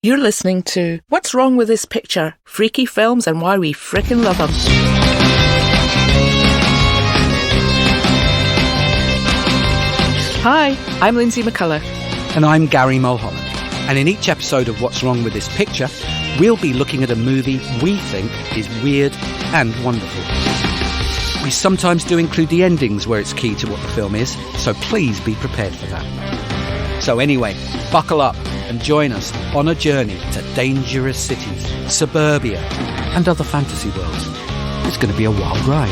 You're listening to What's Wrong With This Picture? Freaky Films and Why We Frickin' Love Them. Hi, I'm Lindsay McCullough. And I'm Gary Mulholland. And in each episode of What's Wrong With This Picture, we'll be looking at a movie we think is weird and wonderful. We sometimes do include the endings where it's key to what the film is, so please be prepared for that. So anyway, buckle up and join us on a journey to dangerous cities, suburbia, and other fantasy worlds. It's going to be a wild ride.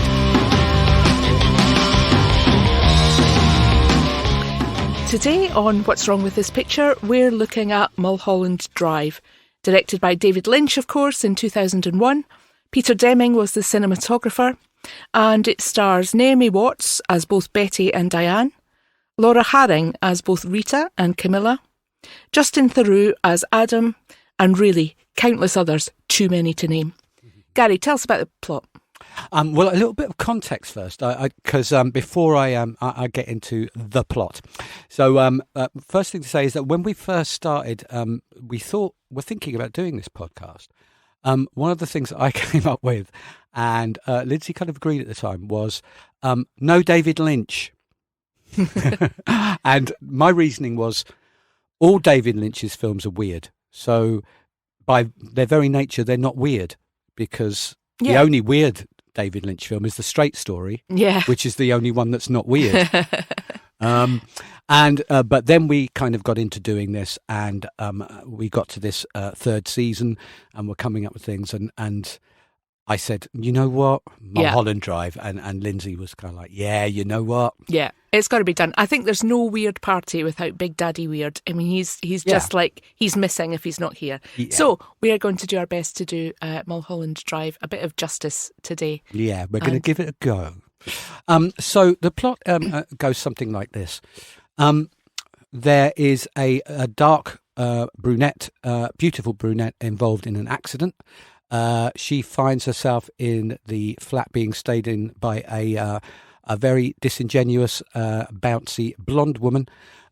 Today on What's Wrong With This Picture, we're looking at Mulholland Drive. Directed by David Lynch, of course, in 2001. Peter Deming was the cinematographer. And it stars Naomi Watts as both Betty and Diane, Laura Harring as both Rita and Camilla, Justin Theroux as Adam, and really countless others, too many to name. Gary, tell us about the plot. Well, a little bit of context first, because before I get into the plot. So, first thing to say is that when we first started, we're thinking about doing this podcast. One of the things that I came up with, and Lindsay kind of agreed at the time, was no David Lynch. And my reasoning was all David Lynch's films are weird. So by their very nature, they're not weird, because the only weird David Lynch film is The Straight Story, which is the only one that's not weird. But then we kind of got into doing this, and we got to this third season, and we're coming up with things, and I said, you know what, Mulholland Drive, and Lindsay was kind of like, yeah, you know what, yeah, it's got to be done. I think there's no weird party without Big Daddy Weird. I mean, he's just like, he's missing if he's not here. So we are going to do our best to do Mulholland Drive a bit of justice today. Yeah, we're going to give it a go. So the plot goes something like this. There is a dark brunette, beautiful brunette, involved in an accident. She finds herself in the flat being stayed in by a very disingenuous, bouncy blonde woman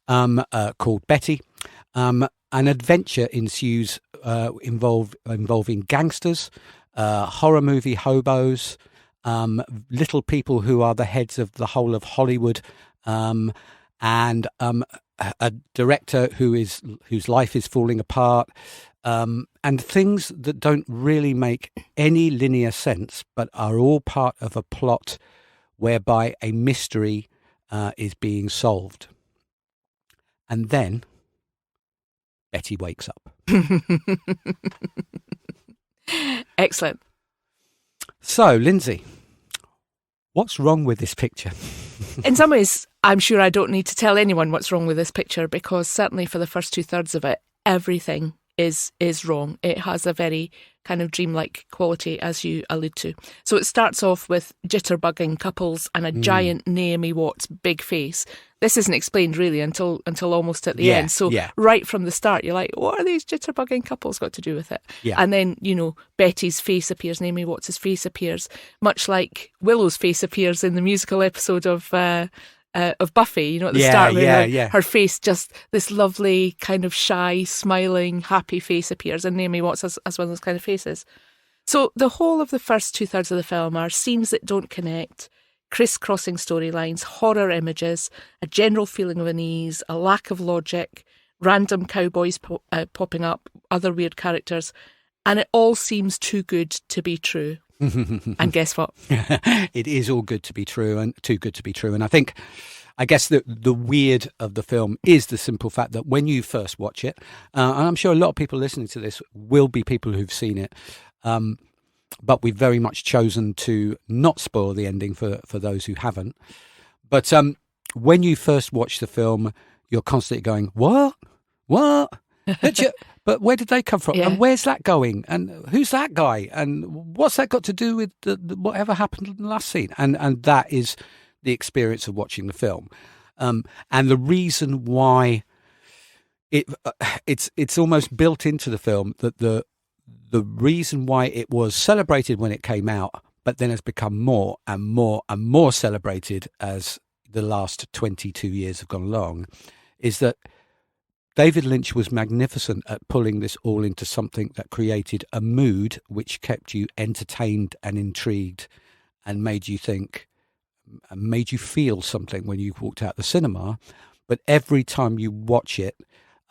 called Betty. An adventure ensues involving gangsters, horror movie hobos, little people who are the heads of the whole of Hollywood, and a director whose life is falling apart, and things that don't really make any linear sense, but are all part of a plot whereby a mystery is being solved. And then Betty wakes up. Excellent. So, Lindsay, what's wrong with this picture? In some ways, I'm sure I don't need to tell anyone what's wrong with this picture, because certainly for the first 2/3 of it, everything is wrong. It has a very kind of dreamlike quality, as you allude to. So it starts off with jitterbugging couples and a giant Naomi Watts big face. This isn't explained really until almost at the end. So right from the start, you're like, what are these jitterbugging couples got to do with it? Yeah. And then, Betty's face appears, Naomi Watts' face appears, much like Willow's face appears in the musical episode of Buffy, at the start, where her face, just this lovely kind of shy, smiling, happy face appears, and Naomi Watts has one of those kind of faces. So the whole of the first 2/3 of the film are scenes that don't connect, criss-crossing storylines, horror images, a general feeling of unease, a lack of logic, random cowboys popping up, other weird characters, and it all seems too good to be true. And guess what? It is all good to be true, and too good to be true. And I guess the weird of the film is the simple fact that when you first watch it, and I'm sure a lot of people listening to this will be people who've seen it, but we've very much chosen to not spoil the ending for those who haven't. But when you first watch the film, you're constantly going, what? But where did they come from? Yeah. And where's that going? And who's that guy? And what's that got to do with whatever happened in the last scene? And that is the experience of watching the film. And the reason why it's almost built into the film that the reason why it was celebrated when it came out, but then has become more and more and more celebrated as the last 22 years have gone along, is that David Lynch was magnificent at pulling this all into something that created a mood which kept you entertained and intrigued and made you think and made you feel something when you walked out the cinema. But every time you watch it,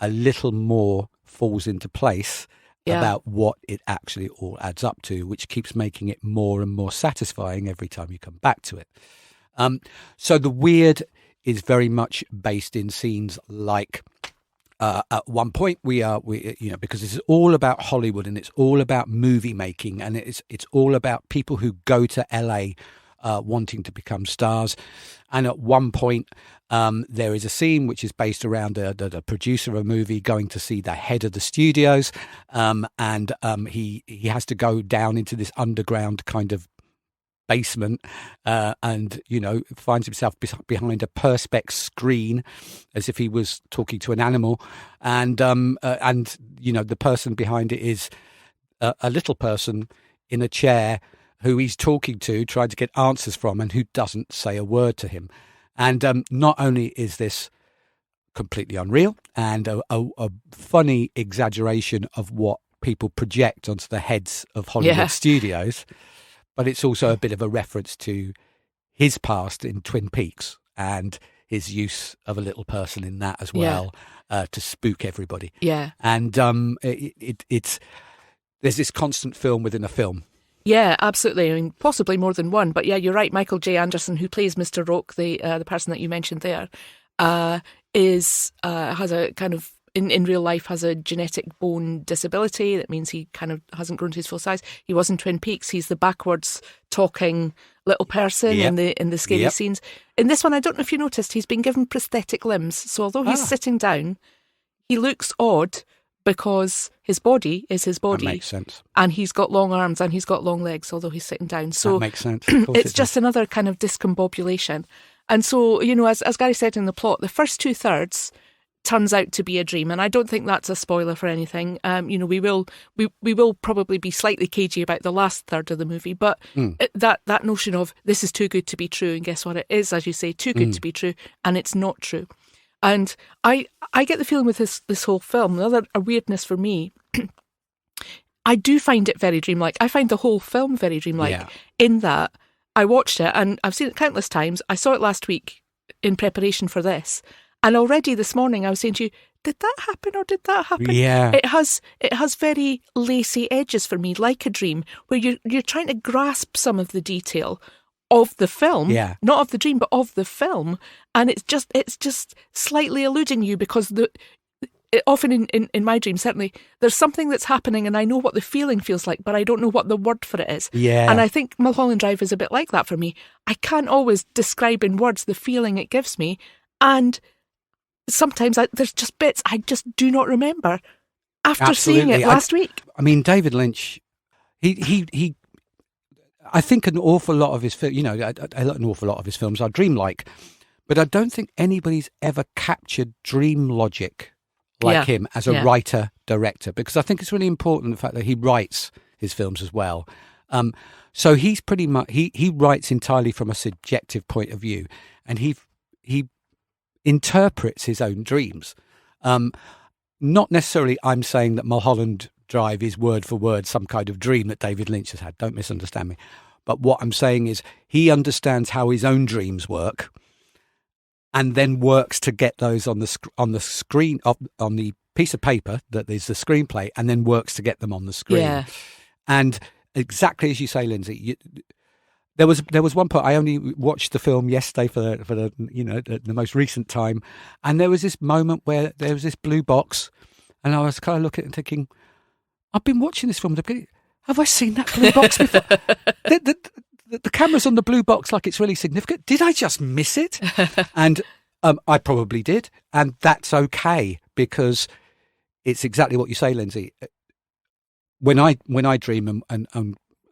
a little more falls into place about what it actually all adds up to, which keeps making it more and more satisfying every time you come back to it. So the weird is very much based in scenes like at one point we because this is all about Hollywood and it's all about movie making and it's all about people who go to LA wanting to become stars. And at one point there is a scene which is based around the producer of a movie going to see the head of the studios, and he has to go down into this underground kind of basement and finds himself behind a perspex screen as if he was talking to an animal, and the person behind it is a little person in a chair who he's talking to, trying to get answers from, and who doesn't say a word to him. And not only is this completely unreal and a funny exaggeration of what people project onto the heads of Hollywood studios, but it's also a bit of a reference to his past in Twin Peaks and his use of a little person in that as well, to spook everybody. Yeah. And it's there's this constant film within a film. Yeah, absolutely. I mean, possibly more than one. But yeah, you're right. Michael J. Anderson, who plays Mr. Roke, the person that you mentioned there, has a kind of in real life has a genetic bone disability. That means he kind of hasn't grown to his full size. He was in Twin Peaks. He's the backwards talking little person in the scary scenes. In this one, I don't know if you noticed, he's been given prosthetic limbs. So although he's sitting down, he looks odd because his body is his body. That makes sense. And he's got long arms and he's got long legs, although he's sitting down. So that makes sense. Of course it's just another kind of discombobulation. And so, as Gary said in the plot, the first 2/3 turns out to be a dream, and I don't think that's a spoiler for anything. We will probably be slightly cagey about the last third of the movie, but that notion of this is too good to be true, and guess what, it is, as you say, too good to be true, and it's not true. And I get the feeling with this whole film, another weirdness for me, I do find it very dreamlike. I find the whole film very dreamlike in that I watched it, and I've seen it countless times. I saw it last week in preparation for this. And already this morning I was saying to you, did that happen or did that happen? Yeah. It has very lacy edges for me, like a dream, where you're trying to grasp some of the detail of the film, not of the dream, but of the film. And it's just slightly eluding you because often in my dream, certainly, there's something that's happening and I know what the feeling feels like, but I don't know what the word for it is. Yeah. And I think Mulholland Drive is a bit like that for me. I can't always describe in words the feeling it gives me. And sometimes there's just bits I just do not remember after seeing it last week. I mean, David Lynch, he I think an awful lot of his an awful lot of his films are dreamlike, but I don't think anybody's ever captured dream logic like him as a writer director, because I think it's really important the fact that he writes his films as well. So he's pretty much he writes entirely from a subjective point of view, and he interprets his own dreams. Not necessarily I'm saying that Mulholland Drive is word for word some kind of dream that David Lynch has had. Don't misunderstand me. But what I'm saying is he understands how his own dreams work, and then works to get those on the screen, on the piece of paper that is the screenplay, and then works to get them on the screen. Yeah. And exactly as you say, Lindsay, there was one point, I only watched the film yesterday for the most recent time, and there was this moment where there was this blue box, and I was kind of looking and thinking, I've been watching this film. Have I seen that blue box before? The camera's on the blue box like it's really significant. Did I just miss it? And I probably did, and that's okay, because it's exactly what you say, Lindsay. When I dream and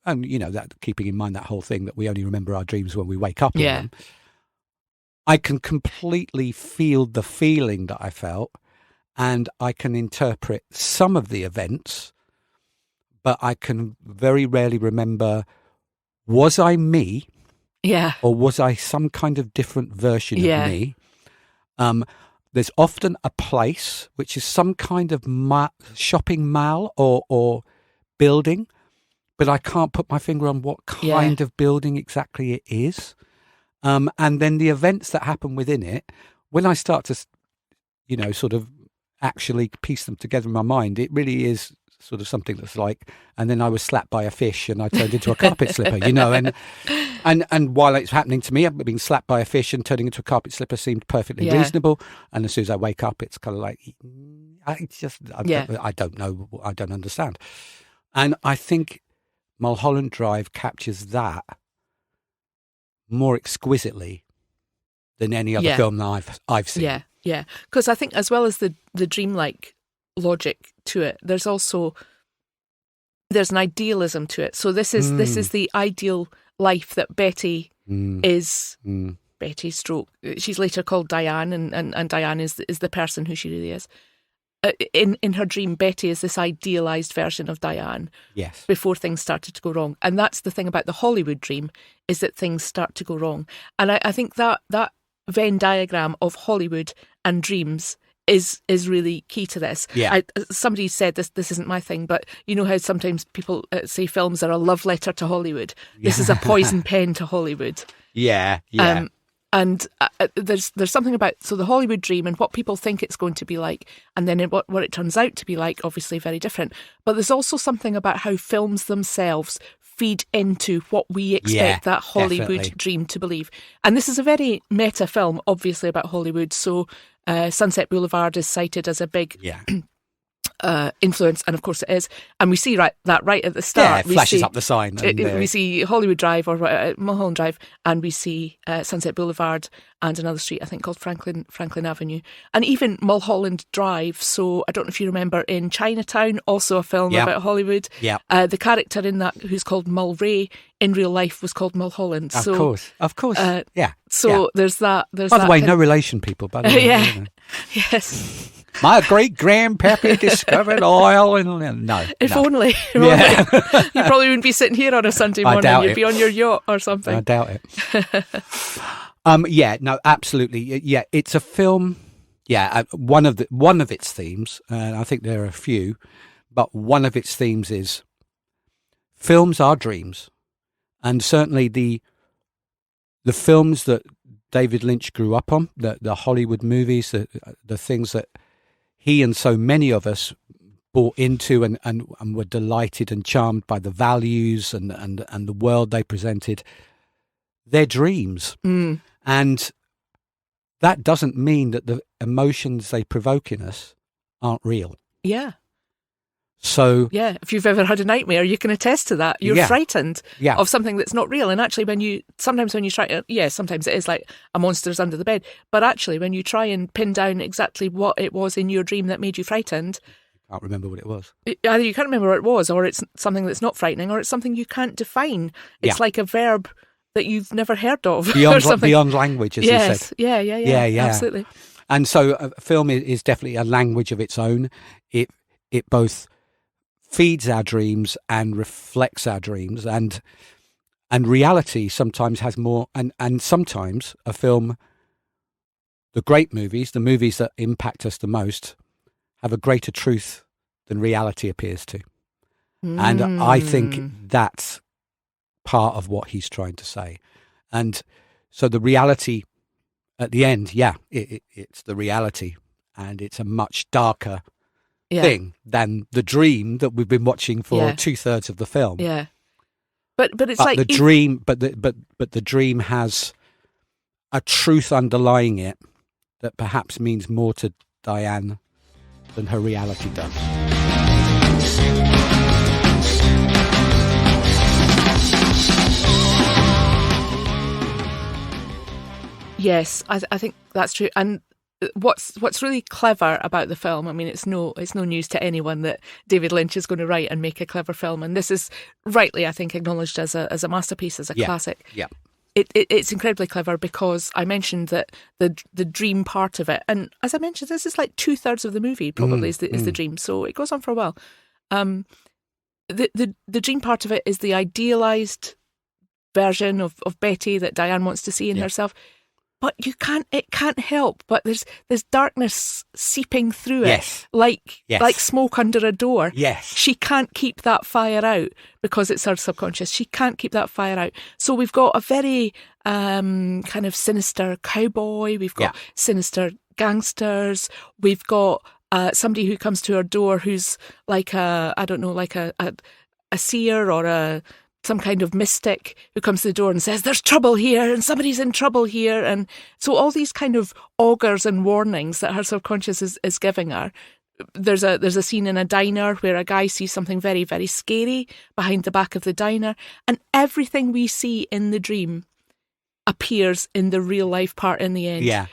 that, keeping in mind that whole thing that we only remember our dreams when we wake up in them, I can completely feel the feeling that I felt, and I can interpret some of the events, but I can very rarely remember, was I me? Yeah. Or was I some kind of different version of me? there's often a place which is some kind of shopping mall or building, but I can't put my finger on what kind of building exactly it is. And then the events that happen within it, when I start to, sort of actually piece them together in my mind, it really is sort of something that's like, and then I was slapped by a fish and I turned into a carpet slipper, and while it's happening to me, I've been slapped by a fish and turning into a carpet slipper seemed perfectly reasonable. And as soon as I wake up, it's kind of like, I don't know, I don't understand. And I think Mulholland Drive captures that more exquisitely than any other film that I've seen. Yeah. Because I think as well as the dreamlike logic to it, there's an idealism to it. So this is the ideal life that Betty is. Betty stroke. She's later called Diane, and Diane is the person who she really is. In her dream, Betty is this idealised version of Diane. Yes. Before things started to go wrong, and that's the thing about the Hollywood dream, is that things start to go wrong. And I think that Venn diagram of Hollywood and dreams is really key to this. Yeah. Somebody said this isn't my thing, but you know how sometimes people say films are a love letter to Hollywood. This is a poison pen to Hollywood. Yeah. And there's something about the Hollywood dream and what people think it's going to be like, and then what it turns out to be like, obviously very different. But there's also something about how films themselves feed into what we expect that Hollywood dream to believe. And this is a very meta film, obviously, about Hollywood. So Sunset Boulevard is cited as a big influence, and of course it is. And we see that right at the start. Yeah, it flashes up the sign. We see Hollywood Drive or Mulholland Drive, and we see Sunset Boulevard and another street, I think, called Franklin Avenue, and even Mulholland Drive. So I don't know if you remember in Chinatown, also a film about Hollywood. Yeah, the character in that, who's called Mulray, in real life was called Mulholland. Of course. There's that. By the way, no relation, people. By the way, Yes. My great grandpappy discovered oil, and no. If only. You probably wouldn't be sitting here on a Sunday morning. You'd be on your yacht or something. I doubt it. No, absolutely. Yeah, it's a film. Yeah, one of its themes, and I think there are a few, but one of its themes is films are dreams, and certainly the films that David Lynch grew up on, the Hollywood movies, the things that he and so many of us bought into and were delighted and charmed by the values and the world they presented. They're dreams. And that doesn't mean that the emotions they provoke in us aren't real. Yeah. So if you've ever had a nightmare, you can attest to that. You're frightened of something that's not real. And actually, sometimes when you try to, sometimes it is like a monster's under the bed. But actually, when you try and pin down exactly what it was in your dream that made you frightened, I can't remember what it was. Either you can't remember what it was, or it's something that's not frightening, or it's something you can't define. It's like a verb that you've never heard of. Beyond language, as you said. Yeah, absolutely. And so a film is definitely a language of its own. It both feeds our dreams and reflects our dreams, and reality sometimes has more, and sometimes a film, the great movies, the movies that impact us the most, have a greater truth than reality appears to. And I think that's part of what he's trying to say. And so the reality at the end, it's the reality, and it's a much darker thing than the dream that we've been watching for 2/3 of the film. Yeah, but it's like the dream, but the dream has a truth underlying it that perhaps means more to Diane than her reality does. Yes, I think that's true. And what's really clever about the film, I mean, it's no news to anyone that David Lynch is going to write and make a clever film, and this is rightly, I think, acknowledged as a masterpiece, as a classic. Yeah. It's incredibly clever because I mentioned that the dream part of it, and as I mentioned, this is like 2/3 of the movie probably is the dream, so it goes on for a while. The dream part of it is the idealised version of Betty that Diane wants to see in herself. but it can't help. But there's darkness seeping through Yes. it, like Yes. smoke under a door. Yes. She can't keep that fire out because it's her subconscious. She can't keep that fire out. So we've got a very kind of sinister cowboy. We've got sinister gangsters. We've got somebody who comes to her door who's like a seer or some kind of mystic who comes to the door and says, there's trouble here and somebody's in trouble here. And so all these kind of augurs and warnings that her subconscious is giving her. There's a scene in a diner where a guy sees something very, very scary behind the back of the diner, and everything we see in the dream appears in the real life part in the end. Yeah.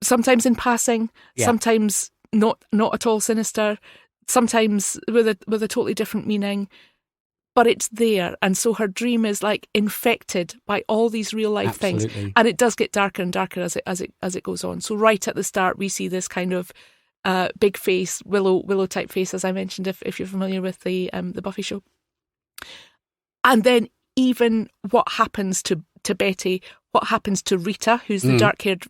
Sometimes in passing, sometimes not at all sinister, sometimes with a totally different meaning. But it's there, and so her dream is like infected by all these real life things, and it does get darker and darker as it goes on. So right at the start, we see this kind of big face, willow type face, as I mentioned, if you're familiar with the Buffy show. And then even what happens to Betty, what happens to Rita, who's the dark-haired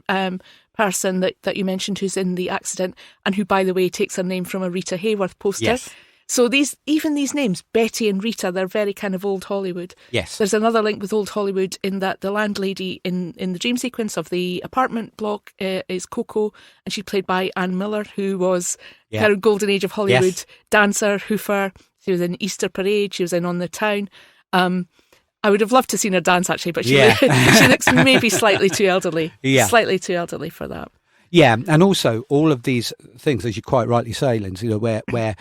person that you mentioned, who's in the accident, and who, by the way, takes her name from a Rita Hayworth poster. Yes. So these names, Betty and Rita, they're very kind of old Hollywood. Yes. There's another link with old Hollywood in that the landlady in the dream sequence of the apartment block is Coco, and she's played by Ann Miller, who was kind of golden age of Hollywood dancer, hoofer. She was in Easter Parade. She was in On the Town. I would have loved to have seen her dance, actually, but she looks maybe slightly too elderly. Yeah. Slightly too elderly for that. Yeah, and also all of these things, as you quite rightly say, Lindsay, where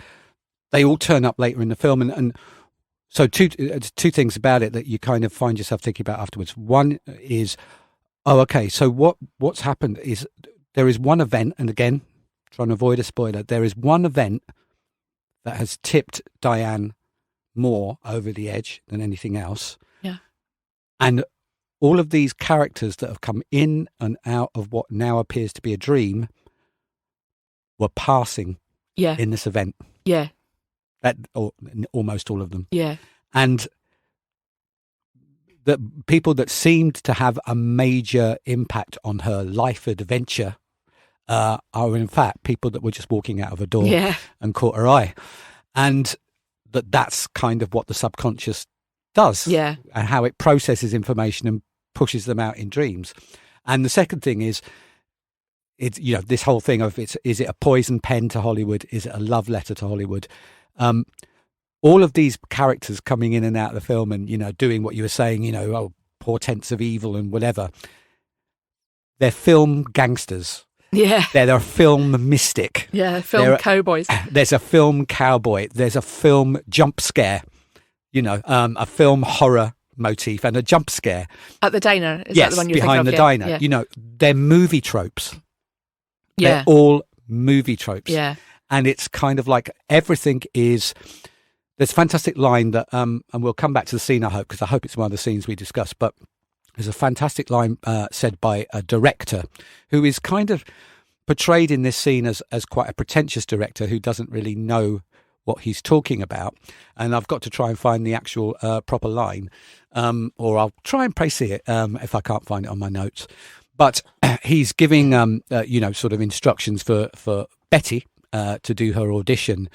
they all turn up later in the film, and so two things about it that you kind of find yourself thinking about afterwards. One is, so what's happened is there is one event, and again, trying to avoid a spoiler, there is one event that has tipped Diane more over the edge than anything else. Yeah. And all of these characters that have come in and out of what now appears to be a dream were passing in this event. Yeah. Almost all of them. Yeah. And the people that seemed to have a major impact on her life adventure are in fact people that were just walking out of a door and caught her eye. And that's kind of what the subconscious does. Yeah. And how it processes information and pushes them out in dreams. And the second thing is, it's, this whole thing of is it a poison pen to Hollywood? Is it a love letter to Hollywood? All of these characters coming in and out of the film and, doing what you were saying, portents of evil and whatever. They're film gangsters. Yeah. They're a film mystic. Yeah, film cowboys. There's a film cowboy. There's a film jump scare, a film horror motif and a jump scare. At the diner? Is that the one you're behind thinking of? the diner. Yeah. They're movie tropes. Yeah. They're all movie tropes. Yeah. And it's kind of like everything is. There's a fantastic line that, and we'll come back to the scene, I hope, because I hope it's one of the scenes we discuss. But there's a fantastic line said by a director who is kind of portrayed in this scene as quite a pretentious director who doesn't really know what he's talking about. And I've got to try and find the actual proper line, or I'll try and place it if I can't find it on my notes. But he's giving, sort of instructions for Betty to do her audition.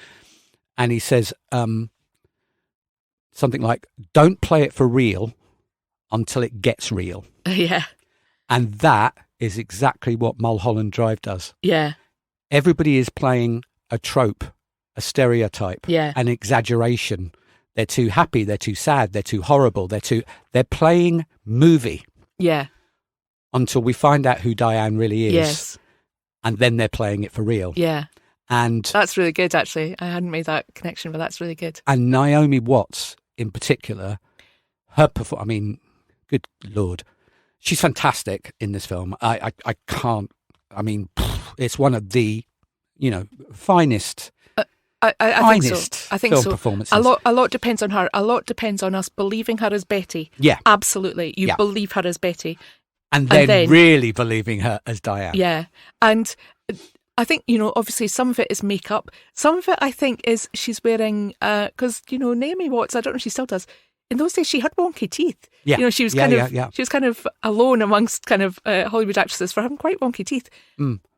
And he says something like, don't play it for real until it gets real. Yeah. And that is exactly what Mulholland Drive does. Yeah. Everybody is playing a trope, a stereotype, an exaggeration. They're too happy, they're too sad, they're too horrible, they're playing movie. Yeah. Until we find out who Diane really is. Yes. And then they're playing it for real. Yeah. And that's really good, actually. I hadn't made that connection, but that's really good. And Naomi Watts, in particular, her performance, I mean, good Lord, she's fantastic in this film. I can't, I mean, it's one of the, finest. I think so. I think film so. Performances. A lot depends on her. A lot depends on us believing her as Betty. Yeah. Absolutely. You believe her as Betty. And then really believing her as Diane. Yeah. And I think, obviously some of it is makeup. Some of it, I think, is she's wearing, because, Naomi Watts, I don't know if she still does, in those days she had wonky teeth. Yeah. You know, she was she was kind of alone amongst kind of Hollywood actresses for having quite wonky teeth.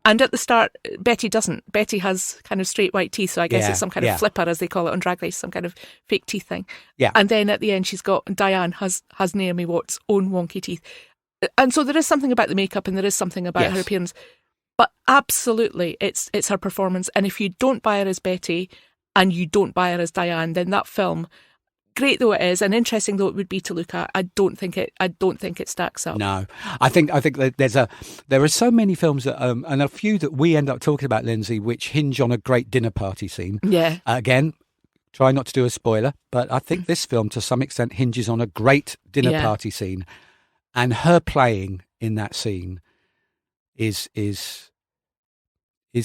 And at the start, Betty doesn't. Betty has kind of straight white teeth, so I guess it's some kind of flipper, as they call it on Drag Race, some kind of fake teeth thing. Yeah. And then at the end, Diane has Naomi Watts' own wonky teeth. And so there is something about the makeup and there is something about her appearance. But absolutely, it's her performance. And if you don't buy her as Betty and you don't buy her as Diane, then that film, great though it is, and interesting though it would be to look at, I don't think it stacks up. No, I think that there are so many films that and a few that we end up talking about, Lindsay, which hinge on a great dinner party scene. Yeah. Again, try not to do a spoiler, but I think this film to some extent hinges on a great dinner party scene, and her playing in that scene is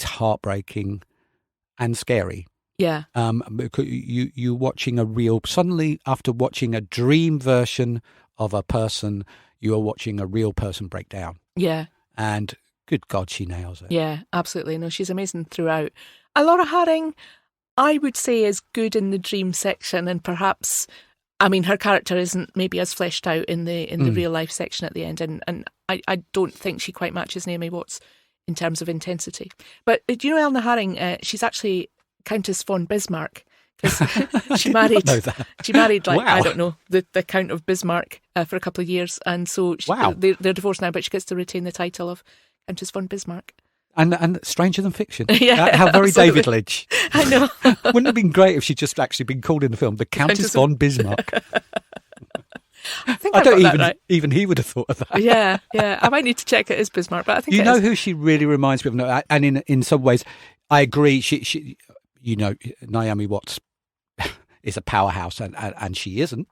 heartbreaking and scary. Yeah. Because you watching suddenly after watching a dream version of a person, you are watching a real person break down. Yeah. And good God, she nails it. Yeah, absolutely. No, she's amazing throughout. Laura Harring, I would say, is good in the dream section, and perhaps, I mean, her character isn't maybe as fleshed out in the real life section at the end, and I don't think she quite matches Naomi Watts in terms of intensity. But do you know Eleanor Harring? She's actually Countess von Bismarck, because she married like, wow. I don't know, the Count of Bismarck for a couple of years, and so they're divorced now, but she gets to retain the title of Countess von Bismarck. And stranger than fiction. Yeah, how very absolutely. David Lynch. I know. Wouldn't it have been great if she'd just actually been called in the film the Countess von Bismarck? I don't even he would have thought of that. Yeah. I might need to check it as Bismarck, but I think who she really reminds me of, and in some ways, I agree. She Naomi Watts is a powerhouse, and she isn't.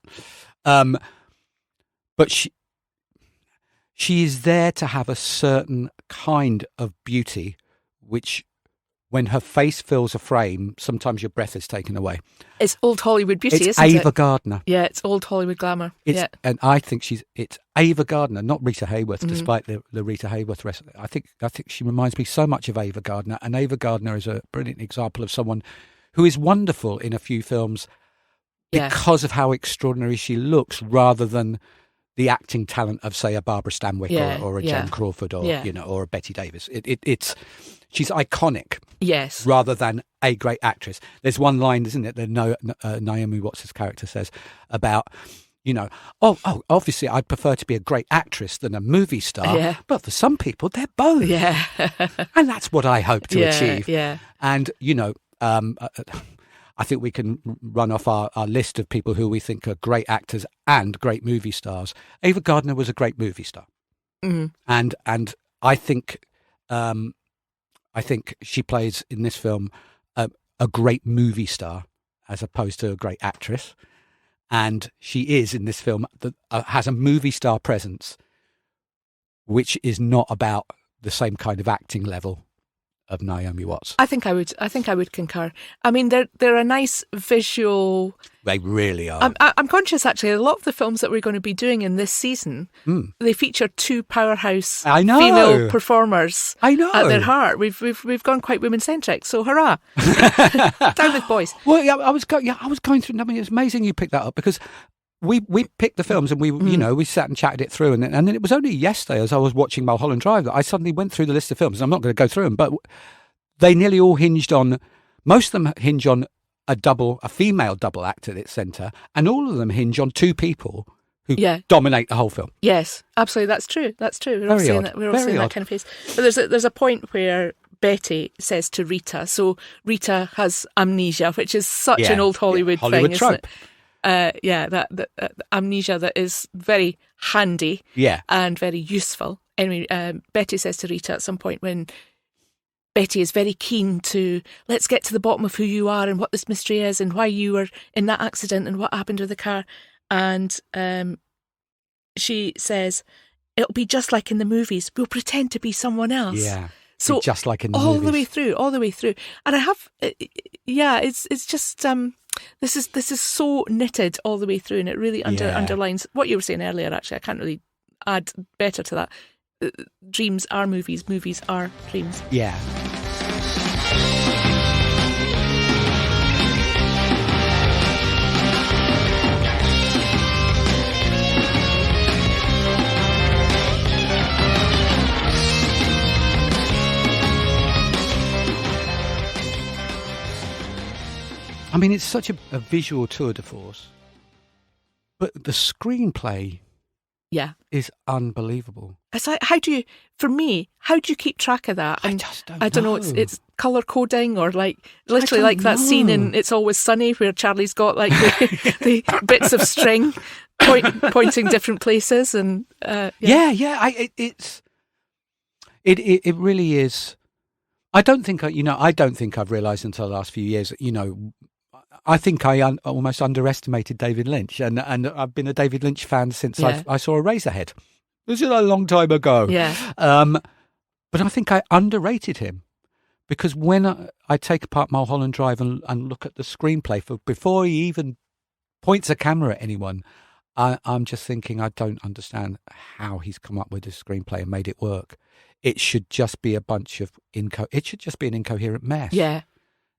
But she is there to have a certain kind of beauty, which, when her face fills a frame, sometimes your breath is taken away. It's old Hollywood beauty, isn't it? it? Ava Gardner. Yeah, it's old Hollywood glamour. And I think it's Ava Gardner, not Rita Hayworth, despite the Rita Hayworth rest. I think she reminds me so much of Ava Gardner, and Ava Gardner is a brilliant example of someone who is wonderful in a few films because of how extraordinary she looks, rather than the acting talent of, say, a Barbara Stanwyck or a Joan Crawford or or a Betty Davis. She's iconic, yes, rather than a great actress. There's one line, isn't it, that Naomi Watts' character says about, obviously I'd prefer to be a great actress than a movie star, but for some people they're both. Yeah, and that's what I hope to achieve. Yeah, and I think we can run off our list of people who we think are great actors and great movie stars. Ava Gardner was a great movie star, and I think she plays in this film a great movie star as opposed to a great actress, and she is in this film has a movie star presence, which is not about the same kind of acting level of Naomi Watts. I think I would concur. I mean, they're a nice visual. They really are. I'm conscious, actually, a lot of the films that we're going to be doing in this season, they feature two powerhouse female performers. I know. At their heart, we've gone quite women centric. So hurrah! Down with boys. Well, I was going through. I mean, it's amazing you picked that up, because we picked the films and we sat and chatted it through, and then it was only yesterday, as I was watching Mulholland Drive, that I suddenly went through the list of films. And I'm not going to go through them, but they nearly all most of them hinge on a female double act at its centre, and all of them hinge on two people who dominate the whole film. Yes, absolutely, that's true. We're all seeing that kind of face. But there's a point where Betty says to Rita, so Rita has amnesia, which is such an old Hollywood thing, trope. Isn't it? That amnesia that is very handy and very useful. Anyway, Betty says to Rita at some point, when Betty is very keen to, let's get to the bottom of who you are and what this mystery is and why you were in that accident and what happened with the car. And she says, it'll be just like in the movies. We'll pretend to be someone else. Yeah. So just like in the all movies. all the way through. And I have, it's just, this is so knitted all the way through, and it really underlines what you were saying earlier. Actually, I can't really add better to that. Dreams are movies. Movies are dreams. Yeah. mean, it's such a visual tour de force, but the screenplay is unbelievable. It's like, how do you keep track of that? And I just don't know. I don't know, it's colour coding or like literally like that scene in It's Always Sunny where Charlie's got like the bits of string pointing different places and it really is. I don't think I've realised until the last few years, I think I almost underestimated David Lynch, and I've been a David Lynch fan since I saw Eraserhead. This is a long time ago. Yeah. But I think I underrated him because when I take apart Mulholland Drive and look at the screenplay before he even points a camera at anyone, I'm just thinking I don't understand how he's come up with this screenplay and made it work. It should just be a bunch of it should just be an incoherent mess. Yeah.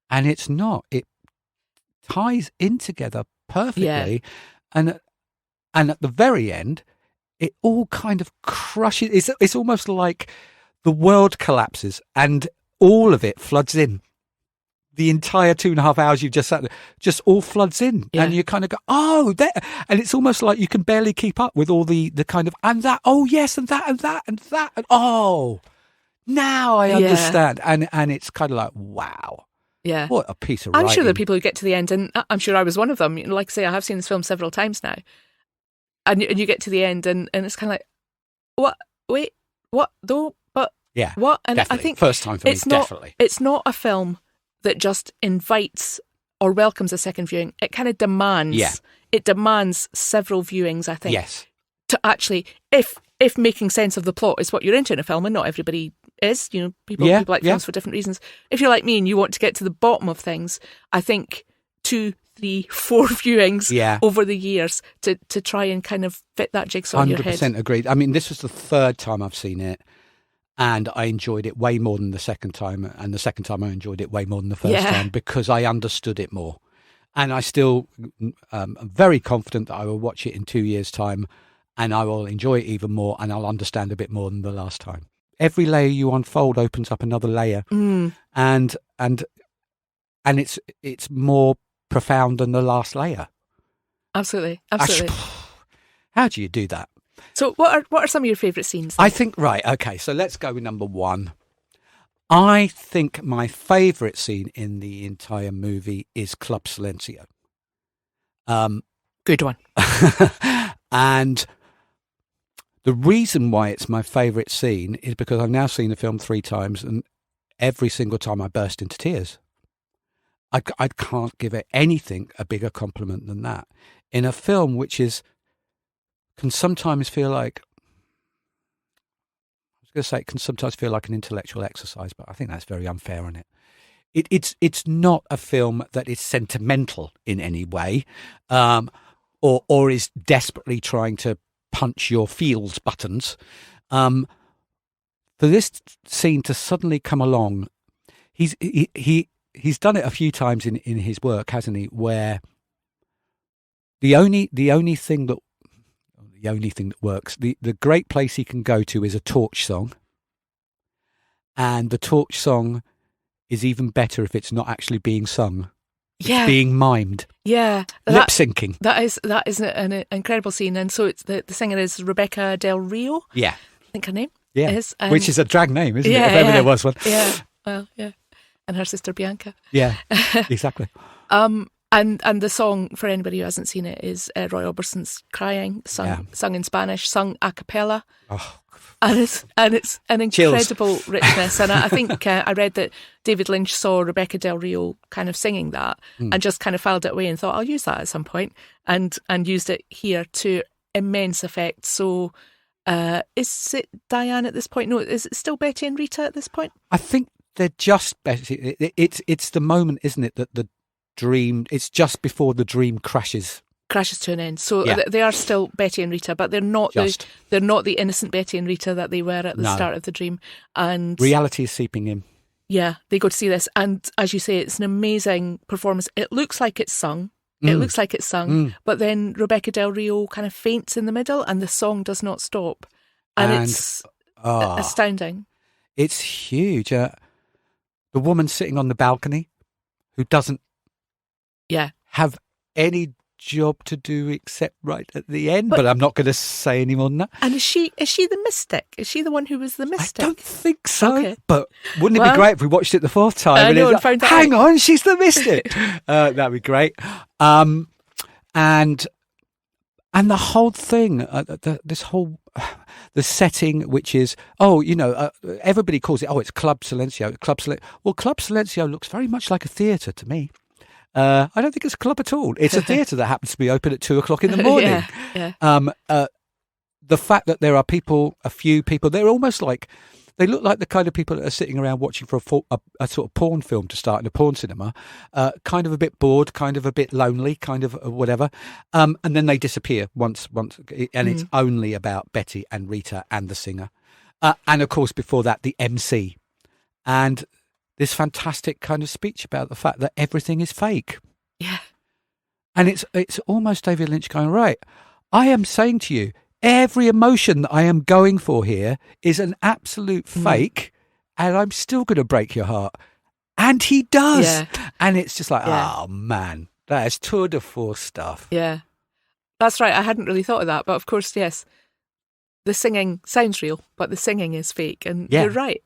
And it's not. It ties in together perfectly, and at the very end, it all kind of crushes. It's almost like the world collapses and all of it floods in. The entire 2.5 hours you've just sat there, just all floods in, and you kind of go, oh, there, and it's almost like you can barely keep up with all the kind of and that, oh yes, and that, and that, and that, and oh, now I understand, and it's kind of like, wow. Yeah. What a piece of writing. I'm sure there are people who get to the end, and I'm sure I was one of them. Like I say, I have seen this film several times now. And you get to the end, and it's kind of like, what? Wait, what? Though? But what? And definitely. I think first time for me, definitely. It's not a film that just invites or welcomes a second viewing. It kind of demands. Yeah. It demands several viewings, I think. Yes. To actually, if making sense of the plot is what you're into in a film, and not everybody is, people like films for different reasons. If you're like me and you want to get to the bottom of things, I think 2, 3, 4 viewings over the years to try and kind of fit that jigsaw in your head. 100% agreed. I mean, this was the third time I've seen it, and I enjoyed it way more than the second time, and the second time I enjoyed it way more than the first time because I understood it more. And I still am very confident that I will watch it in 2 years' time, and I will enjoy it even more, and I'll understand a bit more than the last time. Every layer you unfold opens up another layer, and it's more profound than the last layer. Absolutely. How do you do that? So, what are some of your favourite scenes? I think okay. So let's go with number 1. I think my favourite scene in the entire movie is Club Silencio. Good one. And the reason why it's my favourite scene is because I've now seen the film 3 times, and every single time I burst into tears. I can't give it anything a bigger compliment than that. In a film which can sometimes feel like, it can sometimes feel like an intellectual exercise, but I think that's very unfair on it. It's not a film that is sentimental in any way, or is desperately trying to punch your feels buttons. For this scene to suddenly come along, he's done it a few times in his work, hasn't he? Where the only thing that works, the great place he can go to is a Torch song, and the Torch song is even better if it's not actually being sung. It's being mimed. Yeah. Lip syncing. That is an incredible scene. And so it's the singer is Rebecca Del Rio. Yeah. I think her name is. Which is a drag name, isn't it? Yeah, if ever there was one. Yeah. Well, yeah. And her sister Bianca. Yeah, exactly. And the song, for anybody who hasn't seen it, is Roy Orbison's Crying, sung in Spanish, sung a cappella. Oh. And it's an incredible richness. And I think I read that David Lynch saw Rebecca Del Rio kind of singing that and just kind of filed it away and thought, I'll use that at some point, and used it here to immense effect. So is it Diane at this point? No, is it still Betty and Rita at this point? I think they're just Betty. It's the moment, isn't it, that the dream, it's just before the dream crashes to an end. So they are still Betty and Rita, but they're not the innocent Betty and Rita that they were at the start of the dream. And reality is seeping in. Yeah, they go to see this, and as you say, it's an amazing performance. It looks like it's sung. But then Rebecca Del Rio kind of faints in the middle, and the song does not stop, and it's astounding. It's huge. The woman sitting on the balcony who doesn't have any job to do except right at the end. But I'm not going to say any more than that. And is she the mystic? Is she the one who was the mystic? I don't think so. Okay. But wouldn't it be great if we watched it the fourth time? I know, and found out. Hang on, she's the mystic. That'd be great. And the whole thing, the setting, which is, everybody calls it, it's Club Silencio. Well, Club Silencio looks very much like a theatre to me. I don't think it's a club at all. It's a theatre that happens to be open at 2:00 in the morning. The fact that there are a few people, they're almost like, they look like the kind of people that are sitting around watching for a sort of porn film to start in a porn cinema, kind of a bit bored, kind of a bit lonely, kind of whatever. And then they disappear once, and it's only about Betty and Rita and the singer. And of course, before that, the MC. And this fantastic kind of speech about the fact that everything is fake. Yeah. And it's almost David Lynch going, right, I am saying to you, every emotion that I am going for here is an absolute fake, and I'm still going to break your heart. And he does. Yeah. And it's just like, oh, man, that is tour de force stuff. Yeah. That's right. I hadn't really thought of that. But of course, yes, the singing sounds real, but the singing is fake. And you're right.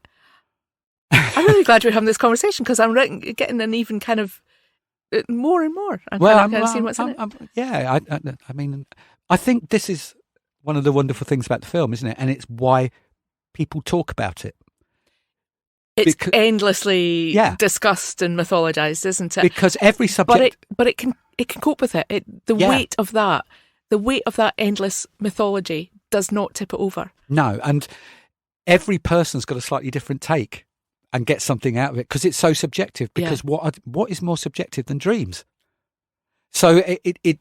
I'm really glad we're having this conversation, because I'm getting an even kind of more and more. I'm kind of seeing what's in it. I mean, I think this is one of the wonderful things about the film, isn't it? And it's why people talk about it. It's endlessly discussed and mythologized, isn't it? Because every subject, but it can cope with it. The weight of that endless mythology does not tip it over. No, and every person's got a slightly different take and get something out of it, because it's so subjective. Because what is more subjective than dreams? So it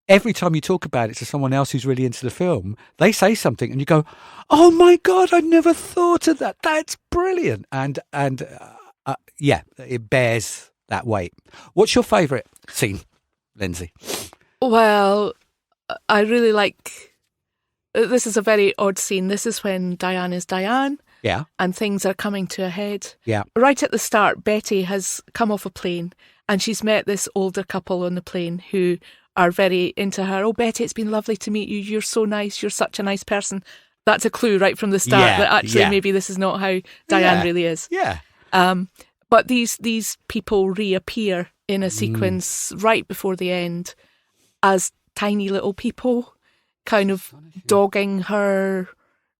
every time you talk about it to someone else who's really into the film, they say something and you go, "Oh my God, I never thought of that. That's brilliant." And it bears that weight. What's your favourite scene, Lindsay? Well, I really like. This is a very odd scene. This is when Diane is Diane. Yeah. And things are coming to a head. Yeah. Right at the start, Betty has come off a plane and she's met this older couple on the plane who are very into her. "Oh, Betty, it's been lovely to meet you. You're so nice. You're such a nice person." That's a clue right from the start that actually maybe this is not how Diane really is. Yeah. But these people reappear in a sequence right before the end as tiny little people, kind of dogging her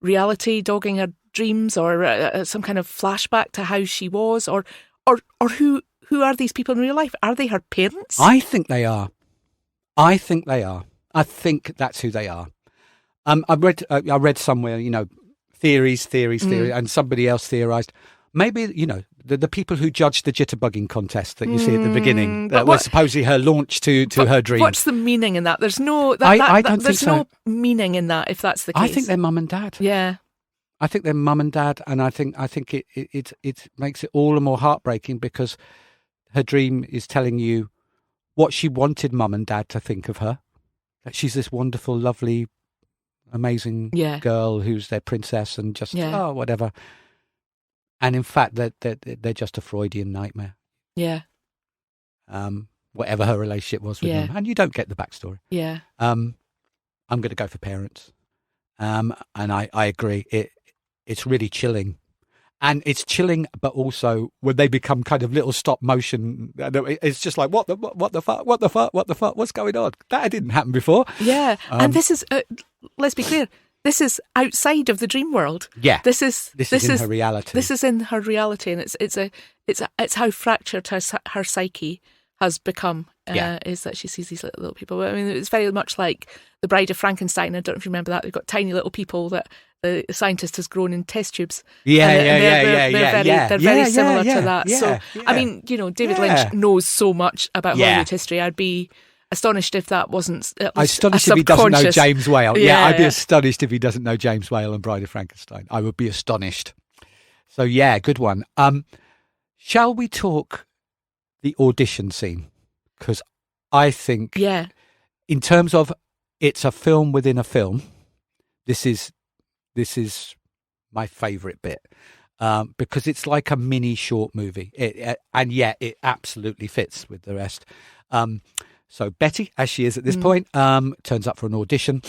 reality, dogging her dreams, or some kind of flashback to how she was, or who are these people in real life? Are they her parents? I think they are. I think that's who they are. I read somewhere, theories, and somebody else theorised. Maybe, the people who judged the jitterbugging contest that you see at the beginning, that was supposedly her launch to her dreams. What's the meaning in that? There's no. I don't think there's so. no meaning in that, if that's the case. I think they're mum and dad. Yeah. I think they're mum and dad, and I think it makes it all the more heartbreaking, because her dream is telling you what she wanted mum and dad to think of her. That she's this wonderful, lovely, amazing girl who's their princess and just whatever. And in fact, they're just a Freudian nightmare. Yeah. Whatever her relationship was with them, and you don't get the backstory. Yeah. I'm going to go for parents. And I agree. It's really chilling. And it's chilling, but also when they become kind of little stop motion, it's just like, what the fuck, what's going on? That didn't happen before. Yeah, and this is, let's be clear, this is outside of the dream world. Yeah, this is in her reality. This is in her reality, and it's how fractured her psyche has become. Is that she sees these little people. I mean, it's very much like The Bride of Frankenstein. I don't know if you remember that. They've got tiny little people that the scientist has grown in test tubes. They're very similar to that. I mean, David Lynch knows so much about Hollywood history. I'd be astonished if that wasn't at least astonished if he doesn't know James Whale. I'd be astonished if he doesn't know James Whale and Bride of Frankenstein. I would be astonished. So good one. Shall we talk the audition scene? Because I think, in terms of it's a film within a film, this is my favourite bit. because it's like a mini short movie, and yet it absolutely fits with the rest. So Betty, as she is at this point, turns up for an audition.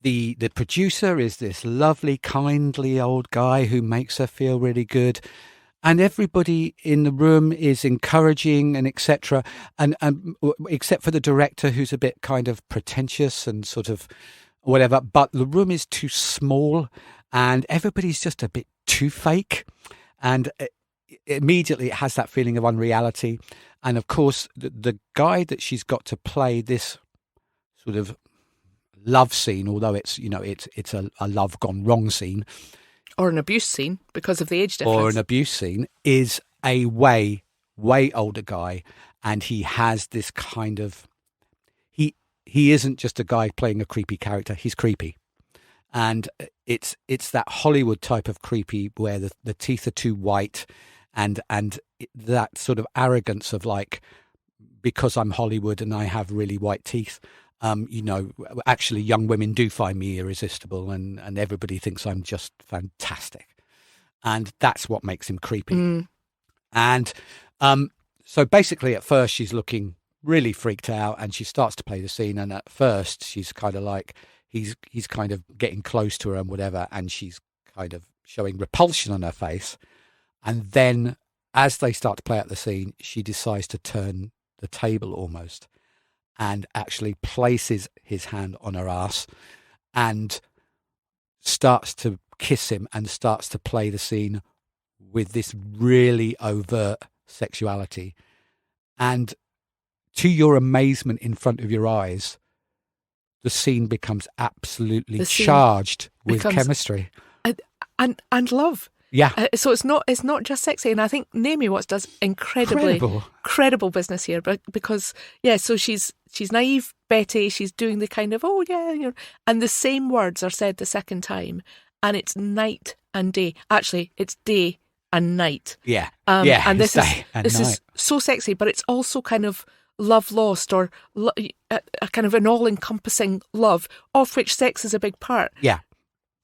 The producer is this lovely, kindly old guy who makes her feel really good. And everybody in the room is encouraging and etc. And except for the director, who's a bit kind of pretentious and sort of whatever. But the room is too small, and everybody's just a bit too fake. And immediately it has that feeling of unreality. And of course, the guy that she's got to play this sort of love scene, although it's a love gone wrong scene. Or an abuse scene because of the age difference. Or an abuse scene, is a way older guy. And he has this kind of... He isn't just a guy playing a creepy character. He's creepy. And it's that Hollywood type of creepy where the teeth are too white and that sort of arrogance of like, because I'm Hollywood and I have really white teeth, actually young women do find me irresistible and everybody thinks I'm just fantastic. And that's what makes him creepy. And so basically at first she's looking really freaked out and she starts to play the scene. And at first she's kind of like, he's kind of getting close to her and whatever. And she's kind of showing repulsion on her face. And then as they start to play out the scene, she decides to turn the table almost and actually places his hand on her ass and starts to kiss him and starts to play the scene with this really overt sexuality. And to your amazement in front of your eyes, the scene becomes absolutely charged with chemistry. And love. Yeah. So it's not just sexy, and I think Naomi Watts does incredible business here, but because so she's naive Betty, she's doing the kind of and the same words are said the second time, and it's night and day. Actually, it's day and night. Yeah. And this is so sexy, but it's also kind of love lost or a kind of an all-encompassing love, of which sex is a big part. Yeah.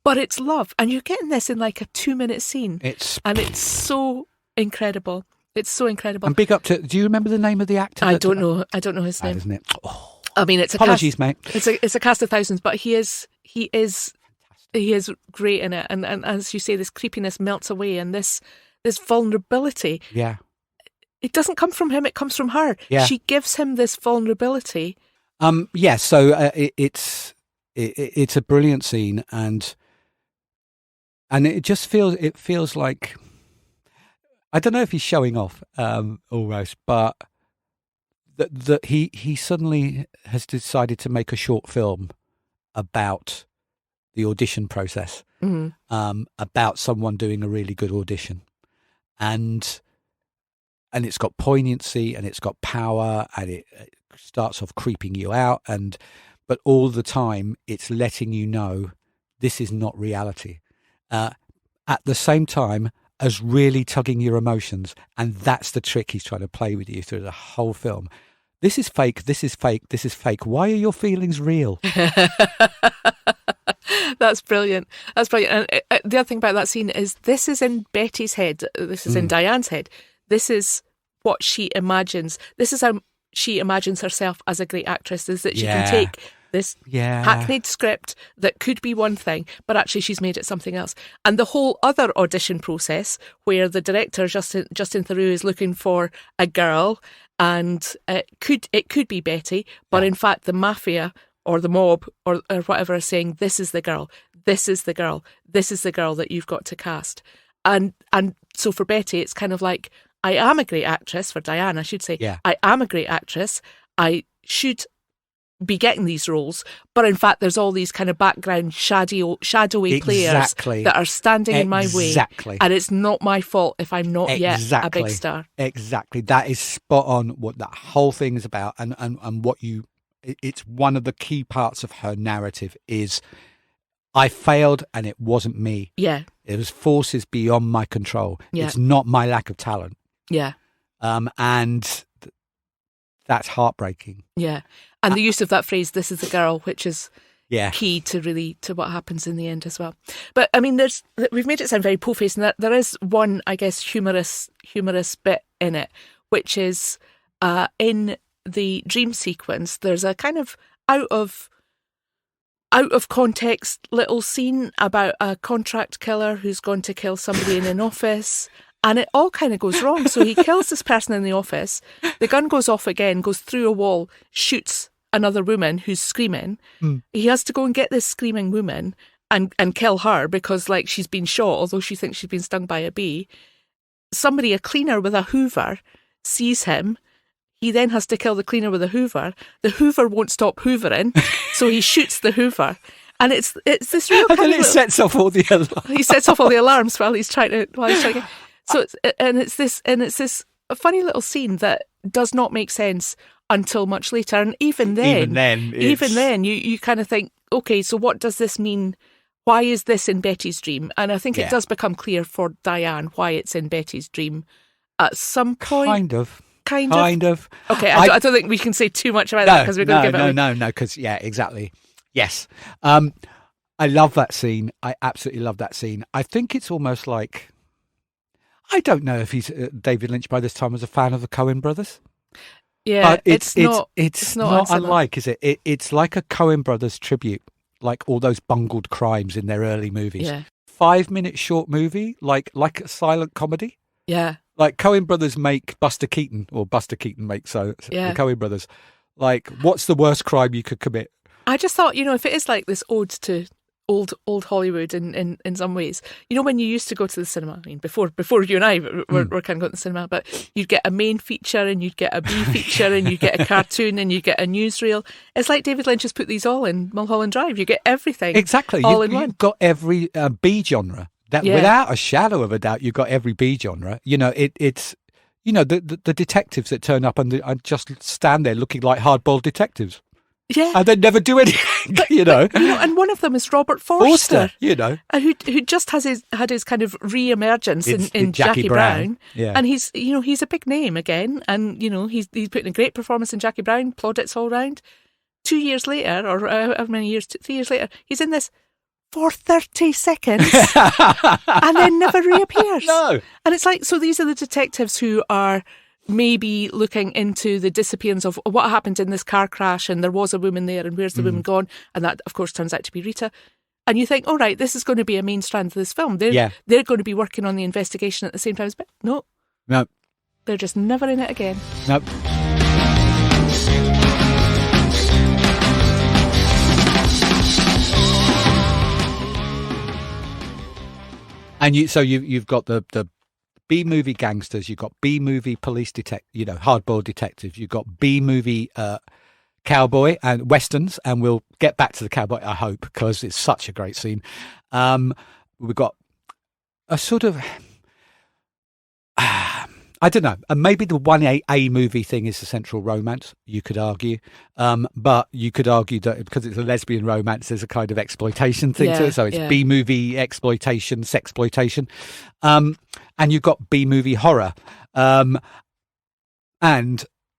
But it's love, and you're getting this in like a 2-minute scene. It's so incredible. It's so incredible. And big up to. Do you remember the name of the actor? I don't know his name. Isn't it? Oh. I mean, it's a apologies, mate. It's a cast of thousands, but he is great in it. And as you say, this creepiness melts away, and this vulnerability. Yeah. It doesn't come from him; it comes from her. Yeah. She gives him this vulnerability. Yeah. So it's a brilliant scene, and it just feels like, I don't know if he's showing off almost, but that he suddenly has decided to make a short film about the audition process, about someone doing a really good audition, and it's got poignancy and it's got power and it starts off creeping you out, but all the time it's letting you know this is not reality. At the same time as really tugging your emotions. And that's the trick he's trying to play with you through the whole film. This is fake, this is fake, this is fake. Why are your feelings real? That's brilliant. That's brilliant. And the other thing about that scene is this is in Betty's head. This is in Diane's head. This is what she imagines. This is how she imagines herself as a great actress, is that she can take this hackneyed script that could be one thing, but actually she's made it something else. And the whole other audition process where the director, Justin Theroux, is looking for a girl, and it could be Betty, but in fact the mafia or the mob or whatever are saying, this is the girl, this is the girl, this is the girl that you've got to cast. And so for Betty, it's kind of like, I am a great actress. For Diane, I should say, I am a great actress. I should be getting these roles, but in fact there's all these kind of background shadowy players that are standing in my way, and it's not my fault if I'm not yet a big star. That is spot on what that whole thing is about, and what it's one of the key parts of her narrative is, I failed and it wasn't me. It was forces beyond my control. It's not my lack of talent. And that's heartbreaking. And the use of that phrase, this is the girl, which is, key to what happens in the end as well. But I mean, we've made it sound very po-faced, and there is one, I guess, humorous bit in it, which is in the dream sequence. There's a kind of out of context little scene about a contract killer who's gone to kill somebody in an office, and it all kind of goes wrong. So he kills this person in the office, the gun goes off again, goes through a wall, shoots another woman who's screaming. He has to go and get this screaming woman and kill her because, like, she's been shot, although she thinks she's been stung by a bee. A cleaner with a hoover, sees him. He then has to kill the cleaner with a hoover. The hoover won't stop hoovering, so he shoots the hoover. And it's this real and then it sets off all the alarms. He sets off all the alarms while he's trying to. So it's this funny little scene that does not make sense until much later. And even then, you kind of think, okay, so what does this mean? Why is this in Betty's dream? And I think it does become clear for Diane why it's in Betty's dream at some point. Kind of. Okay, I don't think we can say too much about that because we're going to give it. No, because exactly. Yes, I love that scene. I absolutely love that scene. I think it's almost like, I don't know if David Lynch by this time was a fan of the Coen brothers. Yeah, but it's not unlike, is it? It's like a Coen brothers tribute, like all those bungled crimes in their early movies. Yeah. 5-minute short movie, like a silent comedy. Yeah. Like Coen brothers make Buster Keaton, or Buster Keaton makes the Coen brothers. Like, what's the worst crime you could commit? I just thought, if it is like this ode to old Hollywood in some ways, when you used to go to the cinema, I mean, before you and I were kind of going to the cinema, but you'd get a main feature and you'd get a B feature and you'd get a cartoon and you'd get a newsreel. It's like David Lynch has put these all in Mulholland Drive. You get everything. Exactly. All in one. You've got every B genre. Without a shadow of a doubt, you've got every B genre. It's the detectives that turn up and just stand there looking like hard-boiled detectives. Yeah, and they never do anything. And one of them is Robert Forster. And who just had his kind of re-emergence in Jackie Brown. Yeah, and he's a big name again, and he's putting a great performance in Jackie Brown. Plaudits all round. 2 years later, or however many years, 3 years later, he's in this for 30 seconds and then never reappears. No. And it's like, so these are the detectives who are maybe looking into the disappearance of what happened in this car crash, and there was a woman there, and where's the woman gone? And that, of course, turns out to be Rita. And you think, all right, this is going to be a main strand of this film. They're going to be working on the investigation at the same time as... But no. They're just never in it again. Nope. And you've got the B-movie gangsters, you've got B-movie police hard-boiled detectives, you've got B-movie cowboy and westerns, and we'll get back to the cowboy, I hope, because it's such a great scene. We've got a sort of... I don't know. Maybe the 1A movie thing is the central romance, you could argue. But you could argue that because it's a lesbian romance, there's a kind of exploitation thing to it. So it's B-movie exploitation, sexploitation. And you've got B-movie horror. And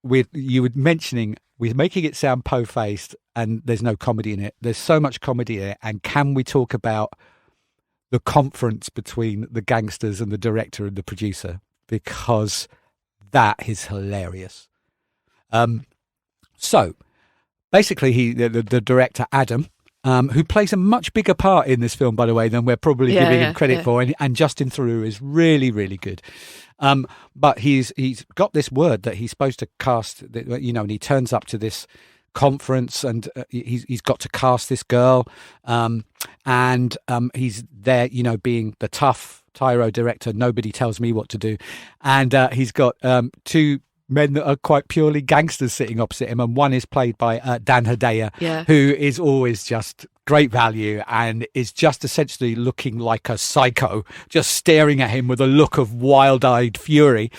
you were mentioning, we're making it sound po-faced and there's no comedy in it. There's so much comedy in it. And can we talk about the conference between the gangsters and the director and the producer? Because that is hilarious. So basically, the director Adam, who plays a much bigger part in this film, by the way, than we're probably giving him credit for, and Justin Theroux is really, really good. But he's got this word that he's supposed to cast, and he turns up to this conference and he's got to cast this girl, and he's there, being the tough tyro director, nobody tells me what to do, and he's got two men that are quite purely gangsters sitting opposite him, and one is played by Dan Hedaya, who is always just great value and is just essentially looking like a psycho, just staring at him with a look of wild-eyed fury,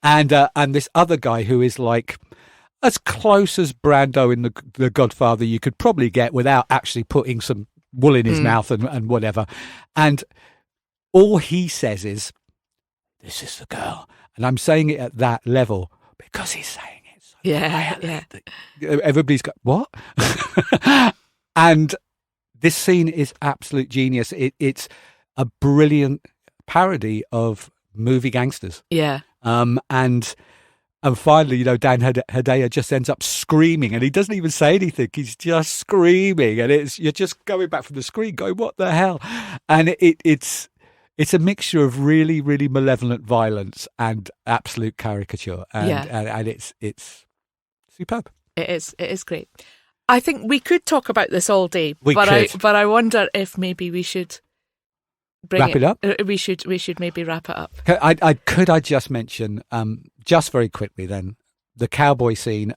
and this other guy who is like as close as Brando in the Godfather you could probably get without actually putting some wool in his mouth and whatever, and all he says is, "This is the girl," and I'm saying it at that level because he's saying it so quietly. Everybody's got what? And This scene is absolute genius. It's a brilliant parody of movie gangsters. Yeah. And finally, Dan Hedaya just ends up screaming, and he doesn't even say anything. He's just screaming, and you're just going back from the screen, going, "What the hell?" And it's a mixture of really, really malevolent violence and absolute caricature, and it's superb. It is great. I think we could talk about this all day, but I wonder if maybe we should wrap it up. We should maybe wrap it up. Could I just mention, just very quickly then, the cowboy scene.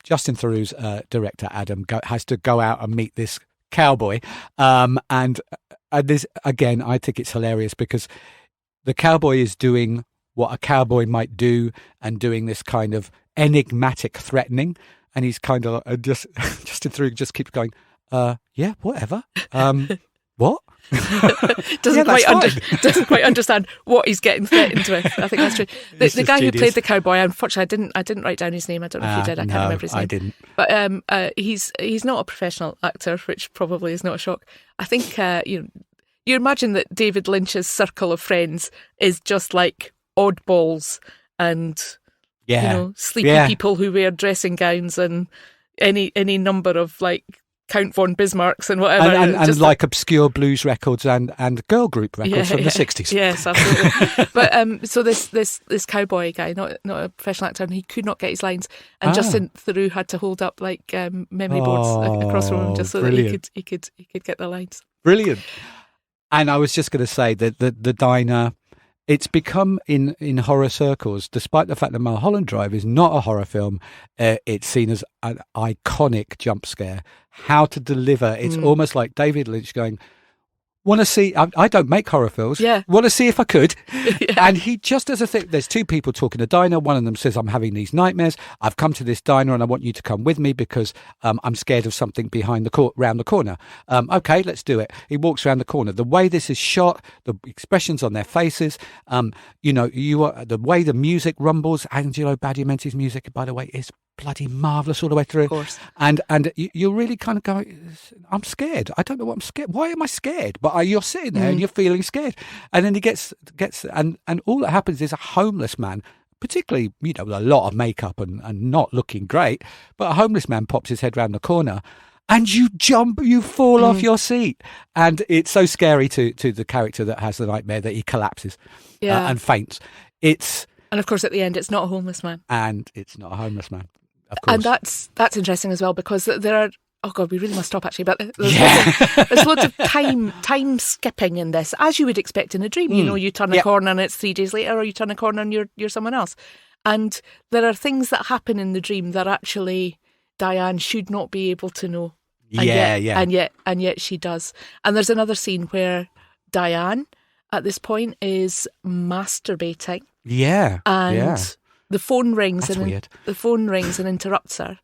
Justin Theroux's director Adam has to go out and meet this cowboy, and this again, I think it's hilarious because the cowboy is doing what a cowboy might do and doing this kind of enigmatic threatening, and he's kind of Justin Theroux just keeps going, yeah, whatever, what? doesn't quite understand what he's getting threatened with. I think that's true. The guy who played the cowboy, unfortunately, I didn't write down his name. I don't know if you did. I can't remember his name. I didn't. But he's not a professional actor, which probably is not a shock. I think you imagine that David Lynch's circle of friends is just like oddballs and sleepy people who wear dressing gowns and any number of like Count von Bismarcks and whatever, and like obscure blues records and girl group records from the 60s. Yes, absolutely. But so this cowboy guy, not a professional actor, and he could not get his lines, and Justin Theroux had to hold up like memory boards across from him just so that he could get the lines. Brilliant. And I was just going to say that the diner, it's become in horror circles, despite the fact that Mulholland Drive is not a horror film, it's seen as an iconic jump scare. How to deliver, it's almost like David Lynch going, want to see, I don't make horror films, want to see if I could. And he just does a thing, there's two people talking in a diner, one of them says, I'm having these nightmares, I've come to this diner and I want you to come with me because I'm scared of something round the corner. Okay, let's do it. He walks around the corner. The way this is shot, the expressions on their faces, the way the music rumbles. Angelo Badalamenti's music, by the way, is bloody marvellous all the way through. Of course. And you're really kind of going, I'm scared. I don't know what I'm scared. Why am I scared? But you're sitting there and you're feeling scared. And then he gets and all that happens is a homeless man, particularly, with a lot of makeup and not looking great, but a homeless man pops his head round the corner and you fall off your seat. And it's so scary to the character that has the nightmare that he collapses and faints. And of course, at the end, it's not a homeless man. And it's not a homeless man. Of course. And that's interesting as well, because there are, oh God, we really must stop actually, but there's loads of time skipping in this, as you would expect in a dream. You turn a corner and it's 3 days later, or you turn a corner and you're someone else. And there are things that happen in the dream that actually Diane should not be able to know. And yet she does. And there's another scene where Diane, at this point, is masturbating. Yeah. And the phone rings. That's weird. The phone rings and interrupts her.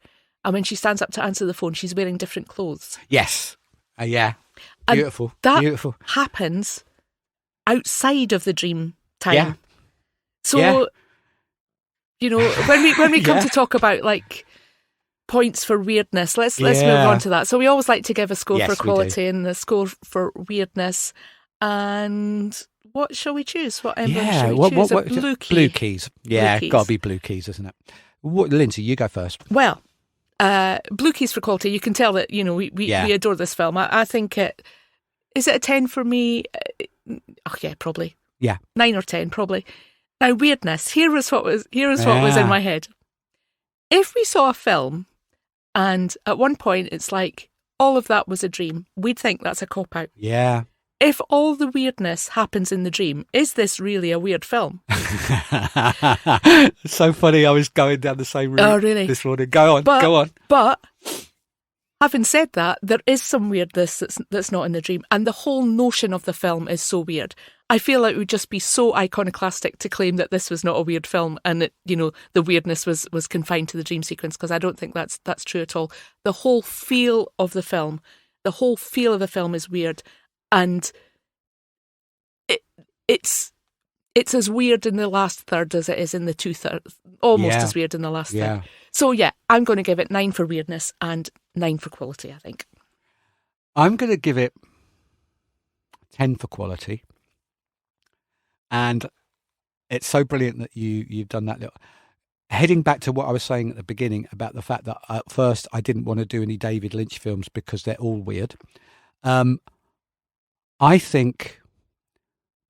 And when she stands up to answer the phone, she's wearing different clothes. Yes. Beautiful. And beautiful. Happens outside of the dream time. Yeah. So, when we come to talk about like points for weirdness, let's move on to that. So we always like to give a score for quality and the score for weirdness. And what shall we choose? What emblem shall we choose? What blue key. Blue keys. Yeah, got to be blue keys, isn't it? Lindsay, you go first. Well, blue keys for quality. You can tell that we adore this film. I think is it a 10 for me? Oh yeah, probably. Yeah, 9 or 10 probably. Now weirdness. Here was what was in my head. If we saw a film, and at one point it's like all of that was a dream, we'd think that's a cop out. Yeah. If all the weirdness happens in the dream, is this really a weird film? It's so funny. I was going down the same route this morning. Go on. But having said that, there is some weirdness that's not in the dream. And the whole notion of the film is so weird. I feel like it would just be so iconoclastic to claim that this was not a weird film and that, the weirdness was confined to the dream sequence, because I don't think that's true at all. The whole feel of the film is weird. And it's as weird in the last third as it is in the 2/3, almost as weird in the last third. So I'm going to give it 9 for weirdness and 9 for quality, I think. I'm going to give it 10 for quality. And it's so brilliant that you've done that little... Heading back to what I was saying at the beginning about the fact that at first I didn't want to do any David Lynch films because they're all weird. I think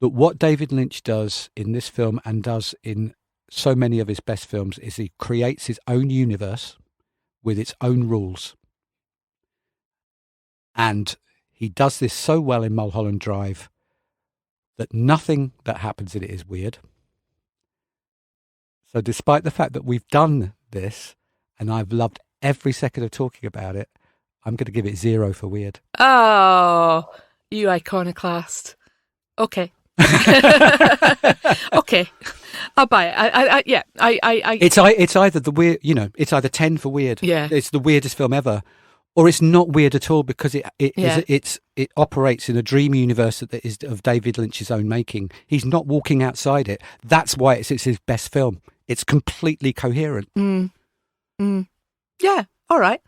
that what David Lynch does in this film and does in so many of his best films is he creates his own universe with its own rules. And he does this so well in Mulholland Drive that nothing that happens in it is weird. So despite the fact that we've done this and I've loved every second of talking about it, I'm going to give it 0 for weird. Oh, you iconoclast. Okay. Okay. I'll buy it. It's either the weird, it's either 10 for weird. Yeah. It's the weirdest film ever, or it's not weird at all because it operates in a dream universe that is of David Lynch's own making. He's not walking outside it. That's why it's his best film. It's completely coherent. Yeah. All right.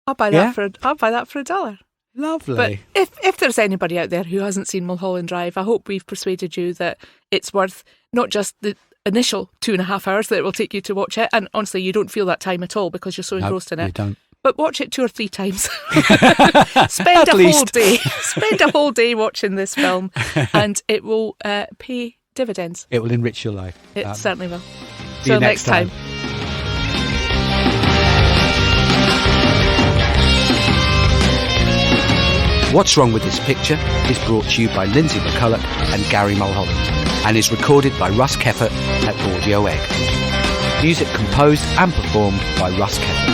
I'll buy that for $1. Lovely. But if there's anybody out there who hasn't seen Mulholland Drive, I hope we've persuaded you that it's worth not just the initial 2.5 hours that it will take you to watch it, and honestly, you don't feel that time at all because you're so engrossed in it. You don't. But watch it 2 or 3 times. Spend a whole day watching this film, and it will pay dividends. It will enrich your life. It certainly will. See you next time. What's Wrong with This Picture is brought to you by Lindsay McCulloch and Gary Mulholland and is recorded by Russ Keffert at Audio Egg. Music composed and performed by Russ Keffert.